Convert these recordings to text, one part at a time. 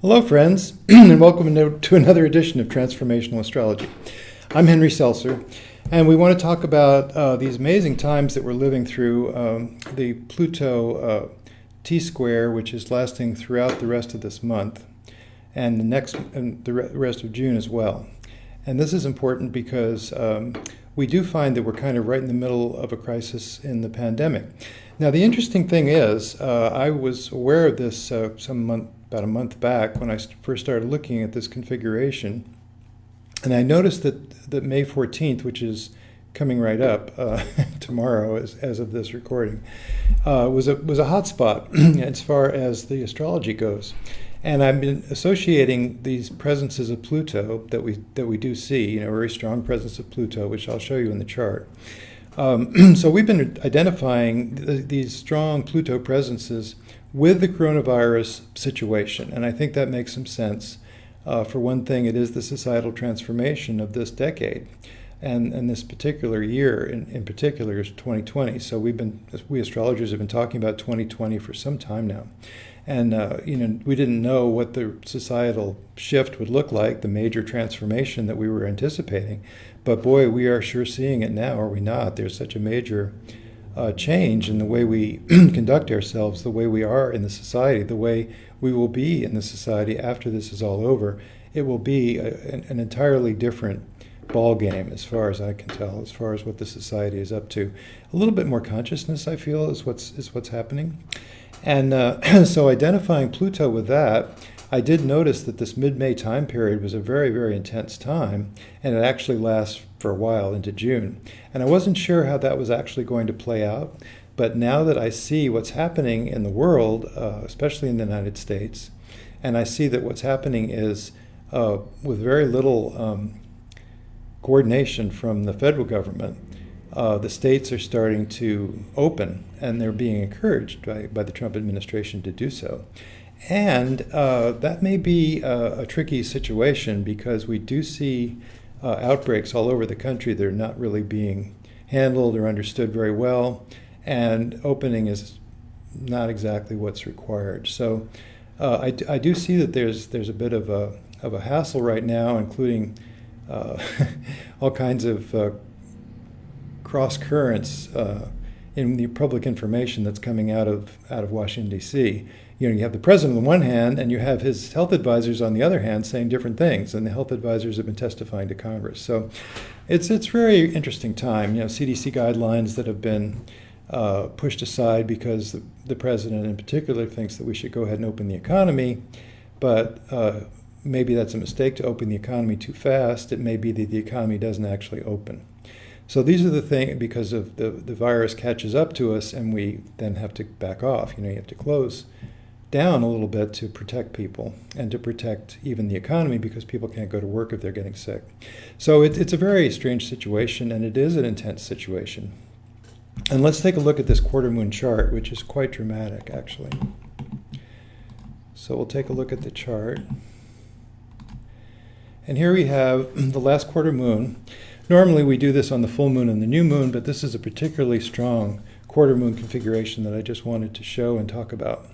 Hello, friends, and welcome to another edition of Transformational Astrology. I'm Henry Seltzer, and we want to talk about these amazing times that we're living through, the Pluto T-square, which is lasting throughout the rest of this month, and the rest of June as well. And this is important because we do find that we're kind of right in the middle of a crisis in the pandemic. Now, the interesting thing is, I was aware of this about a month back when I first started looking at this configuration, and I noticed that May 14th, which is coming right up tomorrow as of this recording, was a hot spot as far as the astrology goes. And I've been associating these presences of Pluto that we do see, a very strong presence of Pluto, which I'll show you in the chart. So we've been identifying these strong Pluto presences with the coronavirus situation, and I think that makes some sense. For one thing, it is the societal transformation of this decade, and this particular year in particular is 2020. So we astrologers have been talking about 2020 for some time now, and we didn't know what the societal shift would look like, the major transformation that we were anticipating. But boy, we are sure seeing it now, are we not? There's such a major change in the way we conduct ourselves, the way we are in the society, the way we will be in the society after this is all over. It will be an entirely different ball game, as far as I can tell, as far as what the society is up to. A little bit more consciousness, I feel, is what's happening. And so identifying Pluto with that, I did notice that this mid-May time period was a very, very intense time, and it actually lasts for a while into June. And I wasn't sure how that was actually going to play out, but now that I see what's happening in the world, especially in the United States, and I see that what's happening is with very little coordination from the federal government, the states are starting to open, and they're being encouraged by the Trump administration to do so. And that may be a tricky situation because we do see outbreaks all over the country that are not really being handled or understood very well, and opening is not exactly what's required. So I do see that there's a bit of a hassle right now, including all kinds of cross currents in the public information that's coming out of Washington, D.C. You have the president on the one hand, and you have his health advisors on the other hand saying different things, and the health advisors have been testifying to Congress. So it's a very interesting time. CDC guidelines that have been pushed aside because the president in particular thinks that we should go ahead and open the economy, but maybe that's a mistake to open the economy too fast. It may be that the economy doesn't actually open. So these are the things, because of the virus catches up to us, and we then have to back off. You have to close down a little bit to protect people and to protect even the economy, because people can't go to work if they're getting sick. So it's a very strange situation, and it is an intense situation. And let's take a look at this quarter moon chart, which is quite dramatic, actually. So we'll take a look at the chart. And here we have the last quarter moon. Normally we do this on the full moon and the new moon, but this is a particularly strong quarter moon configuration that I just wanted to show and talk about.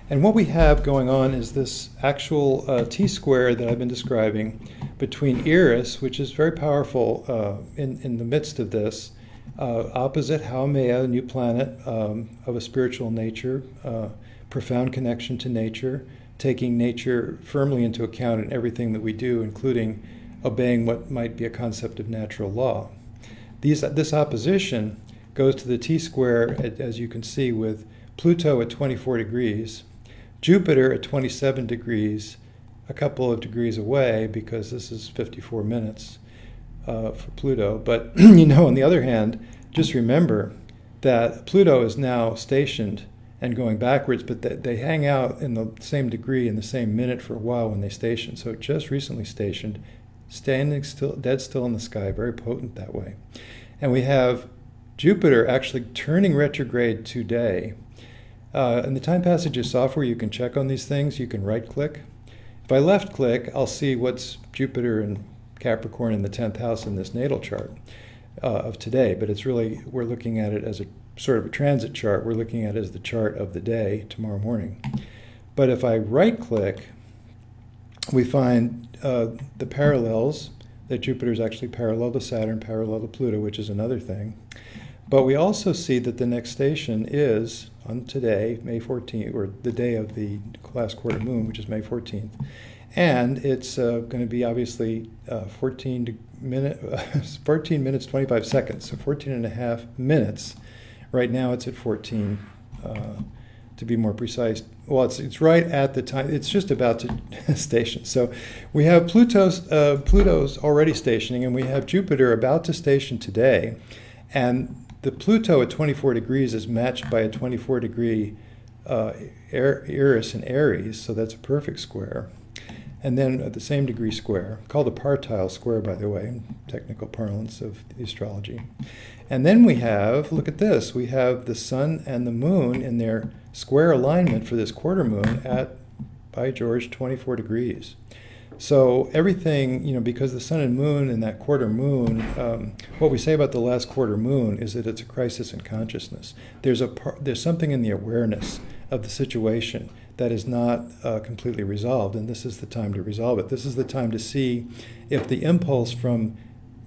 And what we have going on is this actual T-square that I've been describing between Eris, which is very powerful in the midst of this, opposite Haumea, a new planet of a spiritual nature, profound connection to nature, taking nature firmly into account in everything that we do, including obeying what might be a concept of natural law. This opposition goes to the T-square, as you can see, with Pluto at 24 degrees, Jupiter at 27 degrees, a couple of degrees away, because this is 54 minutes for Pluto. But, on the other hand, just remember that Pluto is now stationed and going backwards, but they hang out in the same degree in the same minute for a while when they station. So it just recently stationed, standing still, dead still in the sky, very potent that way. And we have Jupiter actually turning retrograde today. In the time passages software, you can check on these things. You can right-click. If I left-click, I'll see what's Jupiter and Capricorn in the 10th house in this natal chart of today. But it's really, we're looking at it as a sort of a transit chart. We're looking at it as the chart of the day tomorrow morning. But if I right-click we find the parallels, that Jupiter is actually parallel to Saturn, parallel to Pluto, which is another thing. But we also see that the next station is on today, May 14th, or the day of the last quarter moon, which is May 14th. And it's going to be obviously 14 minutes, 25 seconds, so 14 and a half minutes. Right now it's at 14, to be more precise. Well, it's right at the time, it's just about to station. So we have Pluto's already stationing, and we have Jupiter about to station today. And the Pluto at 24 degrees is matched by a 24 degree Eris in Aries, so that's a perfect square. And then at the same degree square, called a partile square, by the way, technical parlance of the astrology. And then we have, look at this, we have the sun and the moon in their square alignment for this quarter moon at, by George, 24 degrees. So everything, because the sun and moon and that quarter moon, what we say about the last quarter moon is that it's a crisis in consciousness. There's something in the awareness of the situation that is not completely resolved, and this is the time to resolve it. This is the time to see if the impulse from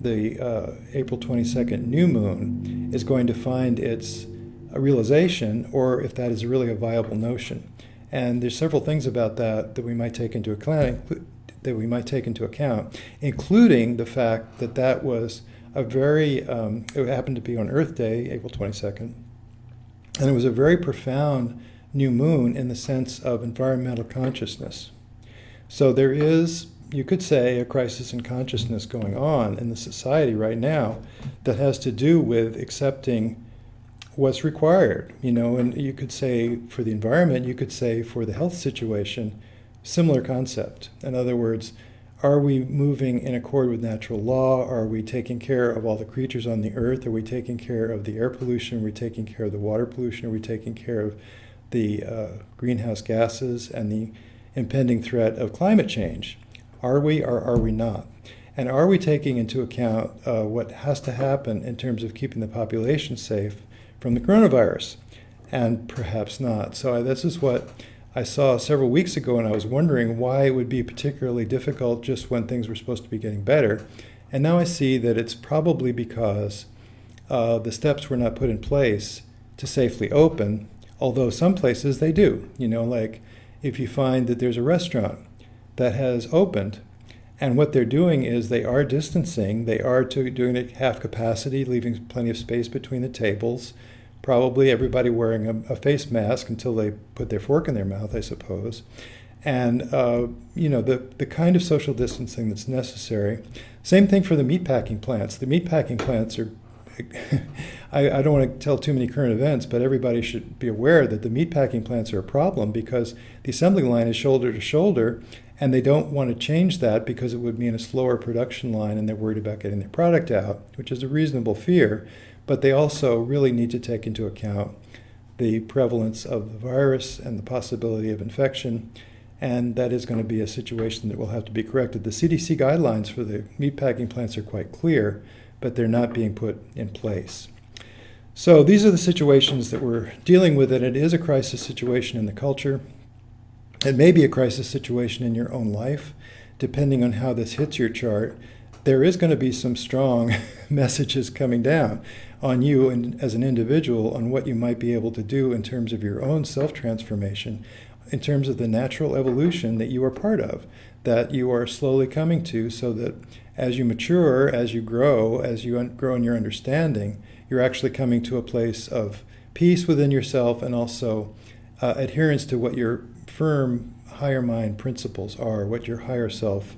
the April 22nd new moon is going to find its realization, or if that is really a viable notion. And there's several things about that we might take into account, including the fact that that was a very, it happened to be on Earth Day, April 22nd, and it was a very profound new moon in the sense of environmental consciousness. So there is, you could say, a crisis in consciousness going on in the society right now that has to do with accepting what's required, and you could say for the environment, you could say for the health situation, similar concept. In other words, are we moving in accord with natural law? Are we taking care of all the creatures on the earth? Are we taking care of the air pollution? Are we taking care of the water pollution? Are we taking care of the greenhouse gases and the impending threat of climate change? Are we or are we not? And are we taking into account what has to happen in terms of keeping the population safe from the coronavirus? And perhaps not. So this is what I saw several weeks ago, and I was wondering why it would be particularly difficult just when things were supposed to be getting better. And now I see that it's probably because the steps were not put in place to safely open, although some places they do. Like if you find that there's a restaurant that has opened, and what they're doing is they are distancing, they are doing it half capacity, leaving plenty of space between the tables, probably everybody wearing a face mask until they put their fork in their mouth, I suppose. And, the kind of social distancing that's necessary. Same thing for the meatpacking plants. The meatpacking plants are, I don't want to tell too many current events, but everybody should be aware that the meatpacking plants are a problem because the assembly line is shoulder to shoulder, and they don't want to change that because it would mean a slower production line, and they're worried about getting their product out, which is a reasonable fear. But they also really need to take into account the prevalence of the virus and the possibility of infection, and that is going to be a situation that will have to be corrected. The CDC guidelines for the meatpacking plants are quite clear, but they're not being put in place. So these are the situations that we're dealing with, and it is a crisis situation in the culture. It may be a crisis situation in your own life, depending on how this hits your chart. There is going to be some strong messages coming down on you and as an individual on what you might be able to do in terms of your own self-transformation, in terms of the natural evolution that you are part of, that you are slowly coming to, so that as you mature, as you grow in your understanding, you're actually coming to a place of peace within yourself and also adherence to what your firm higher mind principles are, what your higher self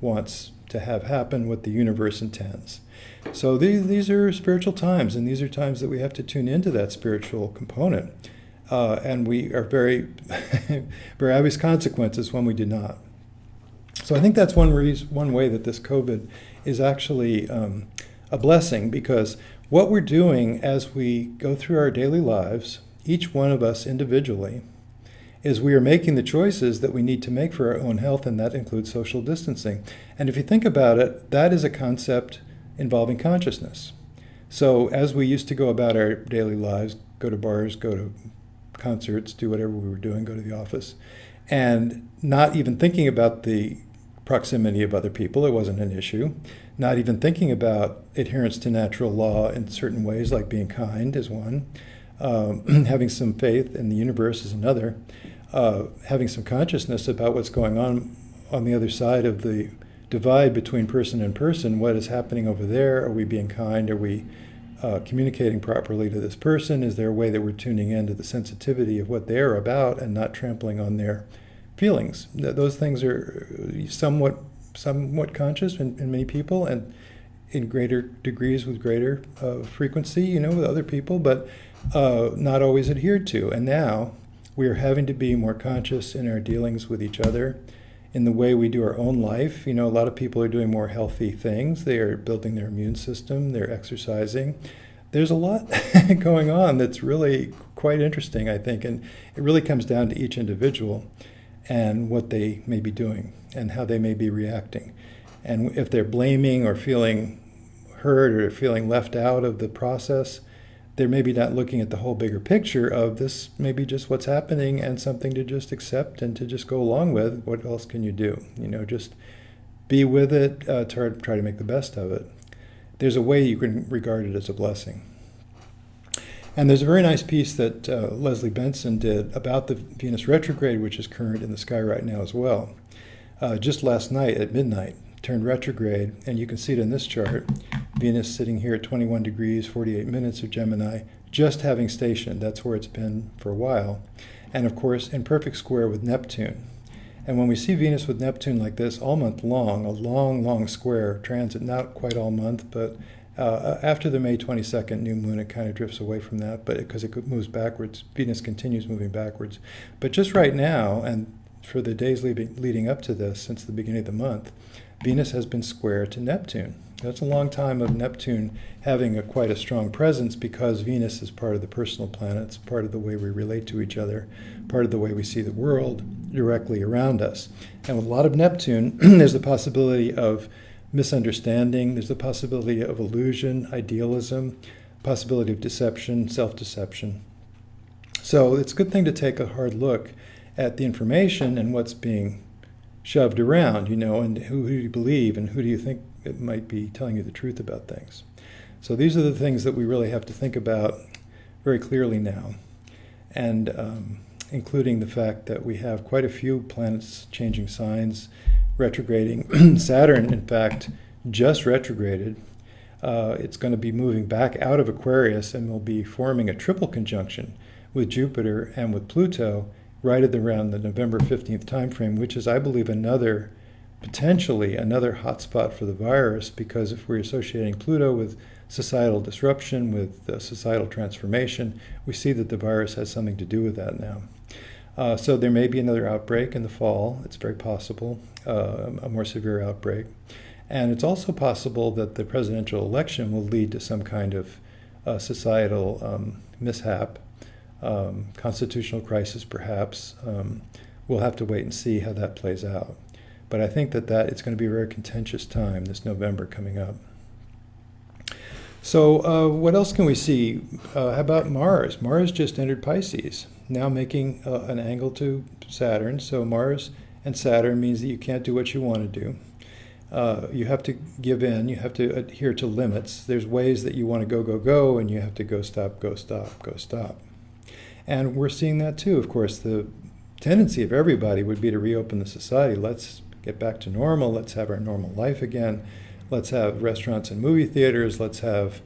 wants to have happen, what the universe intends. So these are spiritual times, and these are times that we have to tune into that spiritual component. And we are very, very obvious consequences when we do not. So I think that's one way that this COVID is actually a blessing, because what we're doing as we go through our daily lives, each one of us individually, is we are making the choices that we need to make for our own health, and that includes social distancing. And if you think about it, that is a concept involving consciousness. So as we used to go about our daily lives, go to bars, go to concerts, do whatever we were doing, go to the office, and not even thinking about the proximity of other people. It wasn't an issue. Not even thinking about adherence to natural law in certain ways, like being kind is one. Having some faith in the universe is another. Having some consciousness about what's going on the other side of the divide between person and person. What is happening over there? Are we being kind? Are we communicating properly to this person? Is there a way that we're tuning into the sensitivity of what they're about and not trampling on their feelings? Those things are somewhat conscious in many people, and in greater degrees with greater frequency, with other people, but not always adhered to. And now we are having to be more conscious in our dealings with each other, in the way we do our own life. A lot of people are doing more healthy things. They are building their immune system. They're exercising. There's a lot going on that's really quite interesting, I think, and it really comes down to each individual and what they may be doing and how they may be reacting. And if they're blaming or feeling hurt or feeling left out of the process, they're maybe not looking at the whole bigger picture of this, maybe just what's happening and something to just accept and to just go along with. What else can you do? Just be with it, try to make the best of it. There's a way you can regard it as a blessing. And there's a very nice piece that Leslie Benson did about the Venus retrograde, which is current in the sky right now as well. Just last night at midnight, turned retrograde, and you can see it in this chart. Venus sitting here at 21 degrees, 48 minutes of Gemini, just having stationed. That's where it's been for a while. And of course, in perfect square with Neptune. And when we see Venus with Neptune like this all month long, a long square transit, not quite all month, but after the May 22nd new moon, it kind of drifts away from that, but because it moves backwards, Venus continues moving backwards. But just right now, and for the days leading up to this, since the beginning of the month, Venus has been square to Neptune. That's a long time of Neptune having quite a strong presence, because Venus is part of the personal planets, part of the way we relate to each other, part of the way we see the world directly around us. And with a lot of Neptune, there's the possibility of misunderstanding, there's the possibility of illusion, idealism, possibility of deception, self-deception. So it's a good thing to take a hard look at the information and what's being shoved around, and who do you believe and who do you think it might be telling you the truth about things. So these are the things that we really have to think about very clearly now, and including the fact that we have quite a few planets changing signs, retrograding. Saturn, in fact, just retrograded. It's going to be moving back out of Aquarius and will be forming a triple conjunction with Jupiter and with Pluto right at around the November 15th timeframe, which is, I believe, potentially another hotspot for the virus, because if we're associating Pluto with societal disruption, with societal transformation, we see that the virus has something to do with that now. So there may be another outbreak in the fall. It's very possible, a more severe outbreak. And it's also possible that the presidential election will lead to some kind of societal mishap, constitutional crisis perhaps. We'll have to wait and see how that plays out. But I think that it's going to be a very contentious time this November coming up. So what else can we see? How about Mars? Mars just entered Pisces, now making an angle to Saturn. So Mars and Saturn means that you can't do what you want to do. You have to give in. You have to adhere to limits. There's ways that you want to go, and you have to go, stop. And we're seeing that too. Of course, the tendency of everybody would be to reopen the society. Let's get back to normal. Let's have our normal life again. Let's have restaurants and movie theaters. Let's have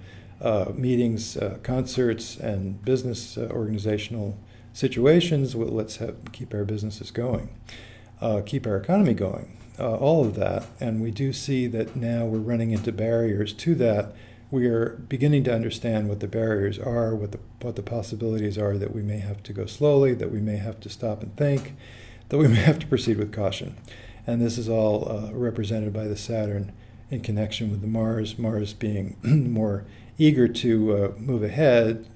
meetings, concerts, and business organizational situations. Let's keep our businesses going, keep our economy going, all of that. And we do see that now we're running into barriers to that. We are beginning to understand what the barriers are, what the possibilities are, that we may have to go slowly, that we may have to stop and think, that we may have to proceed with caution. And this is all represented by the Saturn in connection with the Mars being more eager to move ahead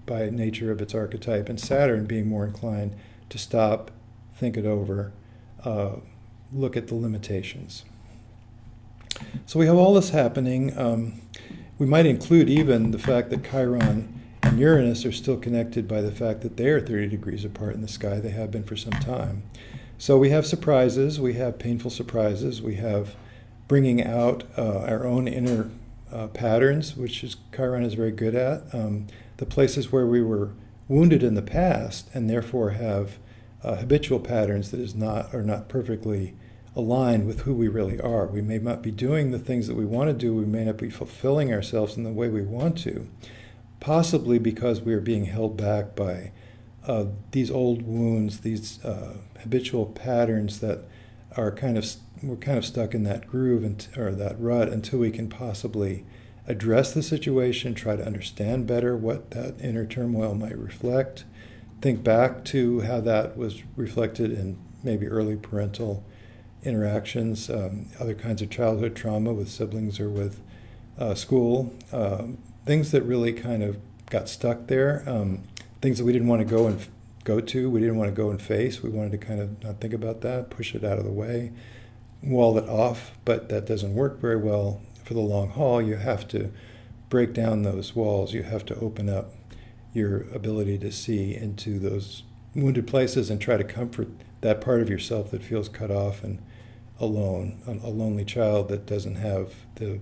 by nature of its archetype, and Saturn being more inclined to stop, think it over, look at the limitations. So we have all this happening. We might include even the fact that Chiron and Uranus are still connected by the fact that they are 30 degrees apart in the sky. They have been for some time. So we have surprises, we have painful surprises, we have bringing out our own inner patterns, which Chiron is very good at. The places where we were wounded in the past and therefore have habitual patterns that are not perfectly aligned with who we really are. We may not be doing the things that we want to do. We may not be fulfilling ourselves in the way we want to, possibly because we are being held back by these old wounds, these habitual patterns that are we're kind of stuck in that groove or that rut until we can possibly address the situation, try to understand better what that inner turmoil might reflect, think back to how that was reflected in maybe early parental interactions, other kinds of childhood trauma with siblings or with school, things that really kind of got stuck there, things that we didn't want to go to, we didn't want to go and face. We wanted to kind of not think about that, push it out of the way, wall it off, but that doesn't work very well for the long haul. You have to break down those walls. You have to open up your ability to see into those wounded places and try to comfort that part of yourself that feels cut off and alone, a lonely child that doesn't have the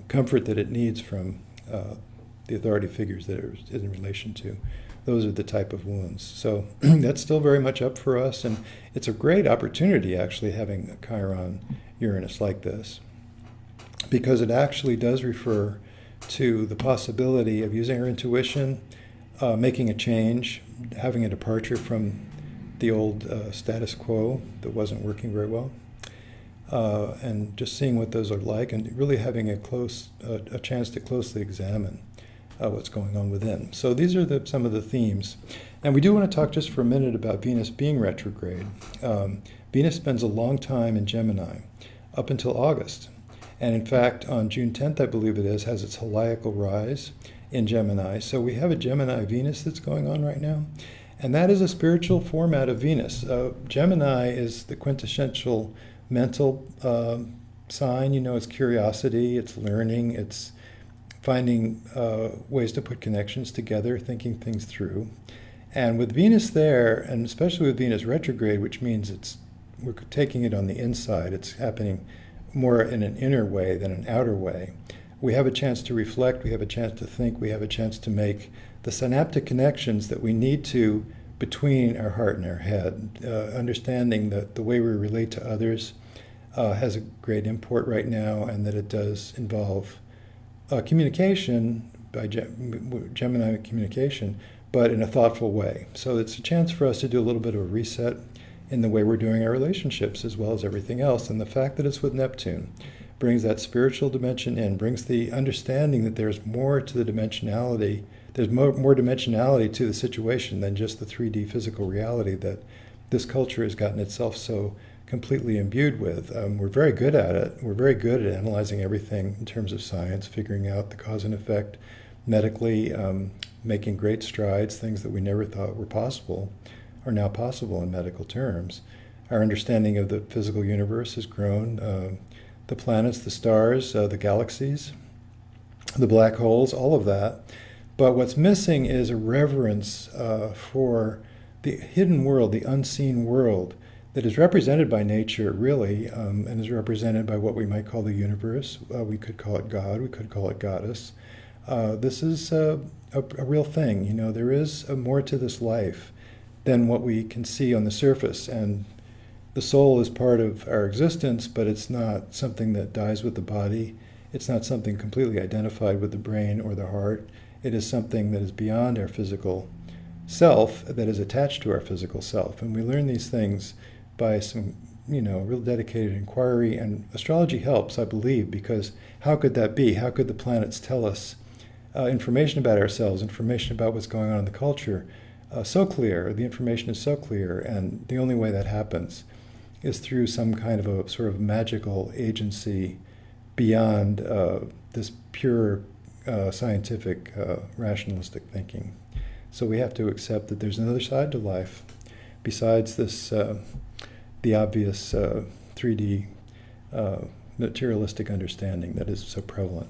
comfort that it needs from the authority figures that it is in relation to. Those are the type of wounds. So that's still very much up for us, and it's a great opportunity actually having a Chiron Uranus like this, because it actually does refer to the possibility of using our intuition, making a change, having a departure from the old status quo that wasn't working very well, and just seeing what those are like, and really having a chance to closely examine what's going on within. So these are some of the themes. And we do want to talk just for a minute about Venus being retrograde. Venus spends a long time in Gemini, up until August. And in fact, on June 10th, I believe it is, has its heliacal rise in Gemini. So we have a Gemini Venus that's going on right now. And that is a spiritual format of Venus. Gemini is the quintessential mental sign. It's curiosity, it's learning, it's finding ways to put connections together, thinking things through. And with Venus there, and especially with Venus retrograde, which means we're taking it on the inside, it's happening more in an inner way than an outer way. We have a chance to reflect, we have a chance to think, we have a chance to make the synaptic connections that we need to between our heart and our head, understanding that the way we relate to others has a great import right now, and that it does involve communication by Gemini communication, but in a thoughtful way. So it's a chance for us to do a little bit of a reset in the way we're doing our relationships as well as everything else. And the fact that it's with Neptune brings that spiritual dimension in, brings the understanding that there's more to the dimensionality, there's more dimensionality to the situation than just the 3D physical reality that this culture has gotten itself so completely imbued with. We're very good at it. We're very good at analyzing everything in terms of science, figuring out the cause and effect medically, making great strides. Things that we never thought were possible are now possible in medical terms. Our understanding of the physical universe has grown. The planets, the stars, the galaxies, the black holes, all of that. But what's missing is a reverence for the hidden world, the unseen world, that is represented by nature, really, and is represented by what we might call the universe. We could call it God, we could call it goddess. This is a real thing. There is more to this life than what we can see on the surface. And the soul is part of our existence, but it's not something that dies with the body. It's not something completely identified with the brain or the heart. It is something that is beyond our physical self, that is attached to our physical self. And we learn these things by some, real dedicated inquiry, and astrology helps, I believe, because how could that be? How could the planets tell us information about ourselves, information about what's going on in the culture, so clear? The information is so clear, and the only way that happens is through some kind of a sort of magical agency beyond this pure scientific, rationalistic thinking. So we have to accept that there's another side to life besides this the obvious 3D materialistic understanding that is so prevalent.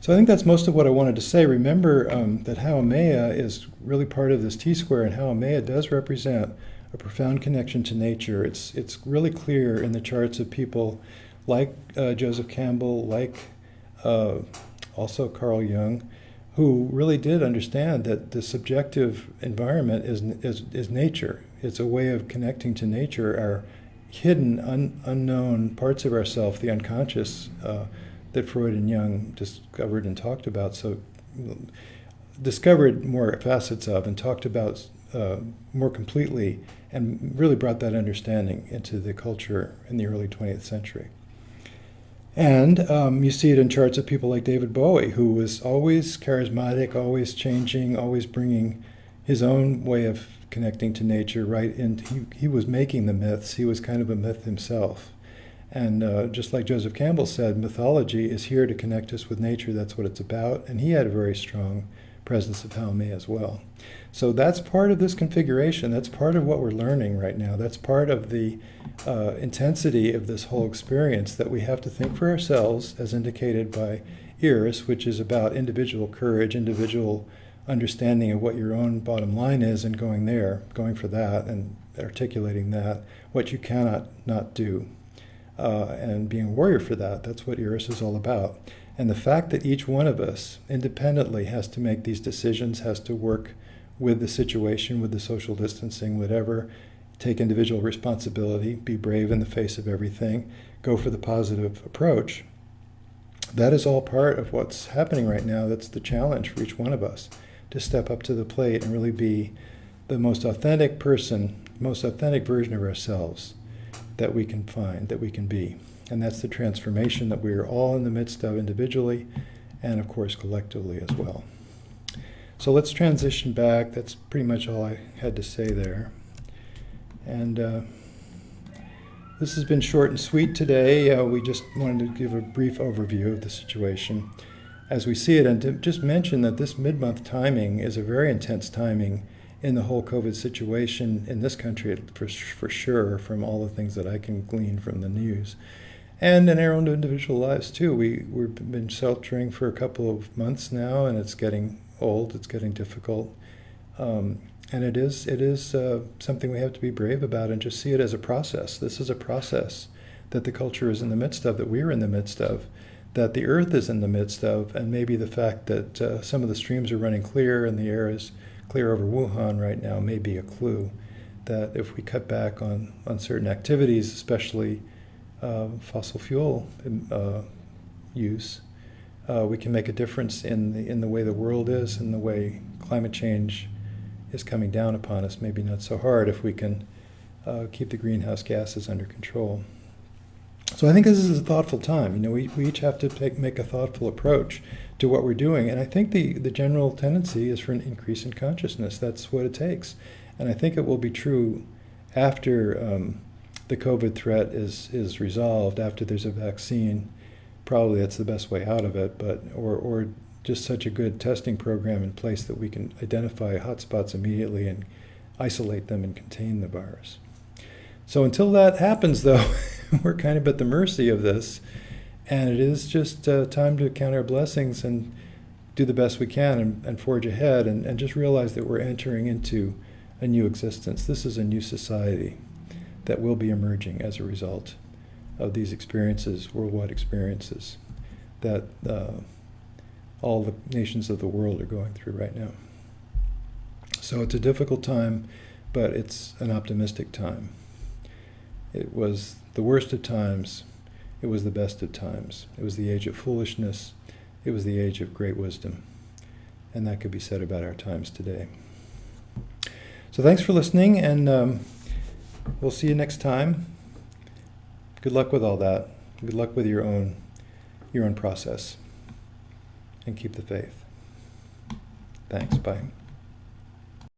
So I think that's most of what I wanted to say. Remember that Haumea is really part of this T-square, and Haumea does represent a profound connection to nature. It's really clear in the charts of people like Joseph Campbell, like also Carl Jung, who really did understand that the subjective environment is nature. It's a way of connecting to nature, our hidden, unknown parts of ourself, the unconscious, that Freud and Jung discovered and talked about. So discovered more facets of and talked about more completely, and really brought that understanding into the culture in the early 20th century. And you see it in charts of people like David Bowie, who was always charismatic, always changing, always bringing his own way of connecting to nature, right? And he was making the myths. He was kind of a myth himself. And just like Joseph Campbell said, mythology is here to connect us with nature. That's what it's about. And he had a very strong presence of Haumea as well. So that's part of this configuration. That's part of what we're learning right now. That's part of the intensity of this whole experience, that we have to think for ourselves, as indicated by Iris, which is about individual courage, individual understanding of what your own bottom line is, and going for that, and articulating that, what you cannot not do, and being a warrior for that. That's what Iris is all about. And the fact that each one of us independently has to make these decisions, has to work with the situation, with the social distancing, whatever, take individual responsibility, be brave in the face of everything, go for the positive approach. That is all part of what's happening right now. That's the challenge for each one of us, to step up to the plate and really be the most authentic person, most authentic version of ourselves that we can find, that we can be. And that's the transformation that we are all in the midst of individually, and of course collectively as well. So let's transition back. That's pretty much all I had to say there. And this has been short and sweet today. We just wanted to give a brief overview of the situation as we see it, and to just mention that this mid-month timing is a very intense timing in the whole COVID situation in this country, for sure, from all the things that I can glean from the news. And in our own individual lives, too. We've been sheltering for a couple of months now, and it's getting old, it's getting difficult. And it is something we have to be brave about and just see it as a process. This is a process that the culture is in the midst of, that we're in the midst of, that the earth is in the midst of, and maybe the fact that some of the streams are running clear and the air is clear over Wuhan right now may be a clue that if we cut back on certain activities, especially fossil fuel use, we can make a difference in the way the world is, and the way climate change is coming down upon us. Maybe not so hard if we can keep the greenhouse gases under control. So I think this is a thoughtful time. We each have to make a thoughtful approach to what we're doing. And I think the general tendency is for an increase in consciousness. That's what it takes. And I think it will be true after the COVID threat is resolved, after there's a vaccine. Probably that's the best way out of it, or just such a good testing program in place that we can identify hotspots immediately and isolate them and contain the virus. So until that happens, though, we're kind of at the mercy of this, and it is just time to count our blessings and do the best we can and forge ahead, and just realize that we're entering into a new existence. This is a new society that will be emerging as a result of these experiences, worldwide experiences, that all the nations of the world are going through right now. So it's a difficult time, but it's an optimistic time. It was the worst of times. It was the best of times. It was the age of foolishness. It was the age of great wisdom. And that could be said about our times today. So thanks for listening, and we'll see you next time. Good luck with all that. Good luck with your own process. And keep the faith. Thanks. Bye.